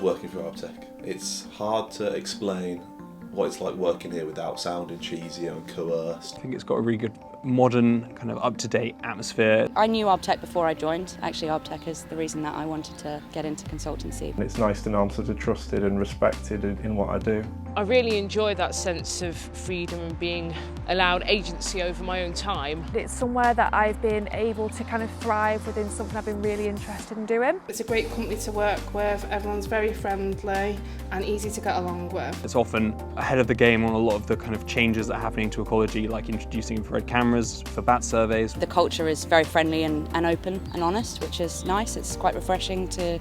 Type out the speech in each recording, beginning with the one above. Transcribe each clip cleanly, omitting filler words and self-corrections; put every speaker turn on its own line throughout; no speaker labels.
love working for Arbtech. It's hard to explain what it's like working here without sounding cheesy and coerced.
I think it's got a really good modern, kind of up-to-date atmosphere.
I knew Arbtech before I joined. Actually, Arbtech is the reason that I wanted to get into consultancy.
It's nice to know I'm sort of trusted and respected in what I do.
I really enjoy that sense of freedom and being allowed agency over my own time.
It's somewhere that I've been able to kind of thrive within something I've been really interested in doing.
It's a great company to work with, everyone's very friendly and easy to get along with.
It's often ahead of the game on a lot of the kind of changes that are happening to ecology, like introducing infrared cameras for bat surveys.
The culture is very friendly and open and honest, which is nice. It's quite refreshing to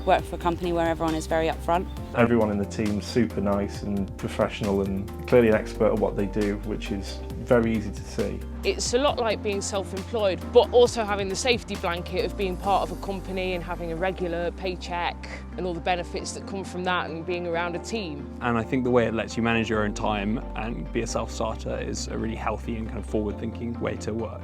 work for a company where everyone is very upfront.
Everyone in the team's super nice and professional and clearly an expert at what they do, which is very easy to see.
It's a lot like being self-employed, but also having the safety blanket of being part of a company and having a regular paycheck and all the benefits that come from that and being around a team.
And I think the way it lets you manage your own time and be a self-starter is a really healthy and kind of forward-thinking way to work.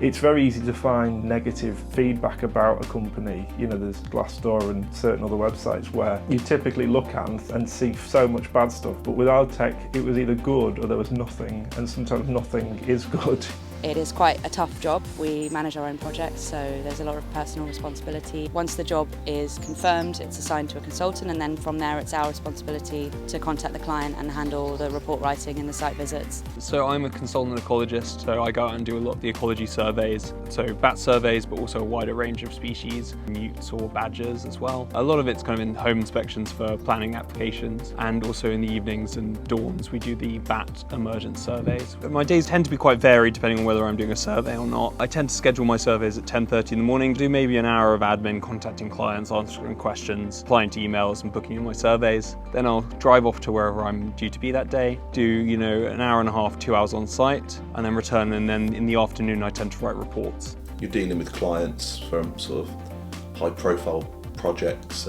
It's very easy to find negative feedback about a company. You know, there's Glassdoor and certain other websites where you typically look at and see so much bad stuff, but with Arbtech it was either good or there was nothing, and sometimes nothing is good.
It is quite a tough job. We manage our own projects, so there's a lot of personal responsibility. Once the job is confirmed, it's assigned to a consultant, and then from there it's our responsibility to contact the client and handle the report writing and the site visits.
So I'm a consultant ecologist, so I go out and do a lot of the ecology surveys. So bat surveys, but also a wider range of species, newts or badgers as well. A lot of it's kind of in home inspections for planning applications, and also in the evenings and dawns we do the bat emergence surveys. My days tend to be quite varied depending on whether I'm doing a survey or not. I tend to schedule my surveys at 10:30 in the morning, do maybe an hour of admin, contacting clients, answering questions, replying to emails and booking in my surveys. Then I'll drive off to wherever I'm due to be that day, do an hour and a half, 2 hours on site, and then return, and then in the afternoon I tend to write reports.
You're dealing with clients from sort of high profile projects,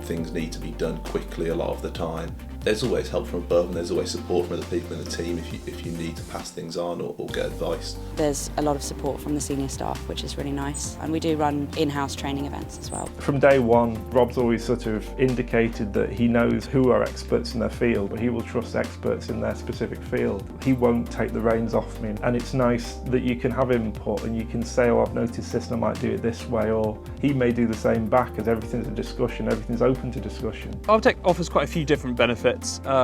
things need to be done quickly a lot of the time. There's always help from above and there's always support from other people in the team if you need to pass things on or get advice.
There's a lot of support from the senior staff, which is really nice, and we do run in-house training events as well.
From day one, Rob's always sort of indicated that he knows who are experts in their field, but he will trust experts in their specific field. He won't take the reins off me, and it's nice that you can have input and you can say, oh, I've noticed this and I might do it this way, or he may do the same back, as everything's a discussion, everything's open to discussion.
Arbtech offers quite a few different benefits.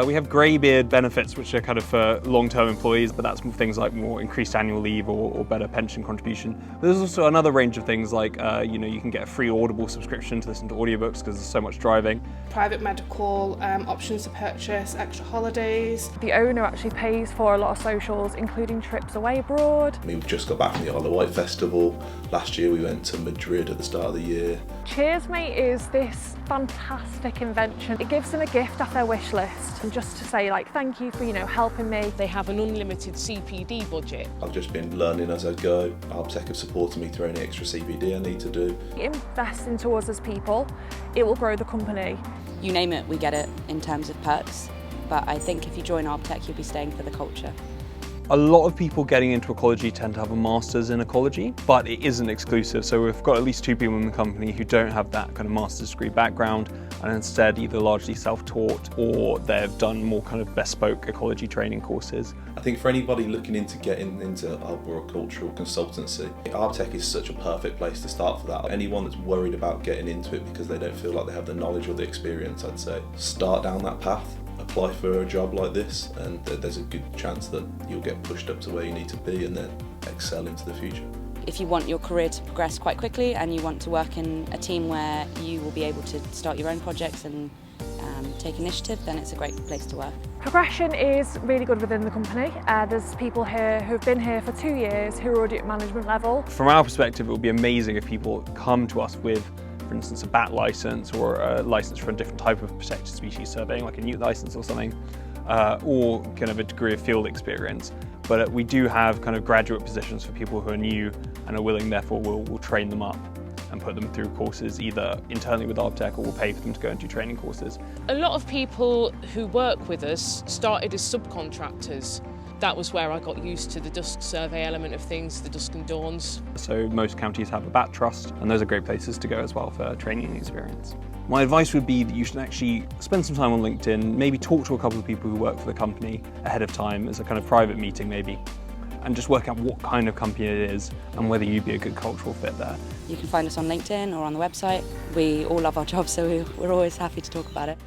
We have greybeard benefits, which are kind of for long-term employees, but that's things like more increased annual leave or better pension contribution. But there's also another range of things like, you can get a free Audible subscription to listen to audiobooks because there's so much driving.
Private medical, options to purchase, extra holidays.
The owner actually pays for a lot of socials, including trips away abroad.
We've just got back from the Isle of Wight Festival. Last year we went to Madrid at the start of the year.
Cheers Mate is this fantastic invention. It gives them a gift off their wish list, and just to say thank you for helping me.
They have an unlimited CPD budget.
I've just been learning as I go. Arbtech have supported me through any extra CPD I need to do.
Investing towards us people, it will grow the company.
You name it, we get it in terms of perks, but I think if you join Arbtech, you'll be staying for the culture.
A lot of people getting into ecology tend to have a master's in ecology, but it isn't exclusive. So we've got at least 2 people in the company who don't have that kind of master's degree background and instead either largely self-taught or they've done more kind of bespoke ecology training courses.
I think for anybody looking into getting into arboricultural consultancy, Arbtech is such a perfect place to start for that. Anyone that's worried about getting into it because they don't feel like they have the knowledge or the experience, I'd say start down that path. Apply for a job like this and there's a good chance that you'll get pushed up to where you need to be and then excel into the future.
If you want your career to progress quite quickly and you want to work in a team where you will be able to start your own projects and take initiative, then it's a great place to work.
Progression is really good within the company. There's people here who've been here for 2 years who are already at management level.
From our perspective, it would be amazing if people come to us with, for instance, a bat license or a license for a different type of protected species surveying, like a newt license or something, or kind of a degree of field experience. But we do have kind of graduate positions for people who are new and are willing, therefore we'll train them up and put them through courses either internally with Arbtech or we'll pay for them to go and do training courses.
A lot of people who work with us started as subcontractors. That was where I got used to the dusk survey element of things, the dusk and dawns.
So most counties have a bat trust and those are great places to go as well for training and experience. My advice would be that you should actually spend some time on LinkedIn, maybe talk to a couple of people who work for the company ahead of time as a kind of private meeting maybe, and just work out what kind of company it is and whether you'd be a good cultural fit there.
You can find us on LinkedIn or on the website. We all love our jobs, so we're always happy to talk about it.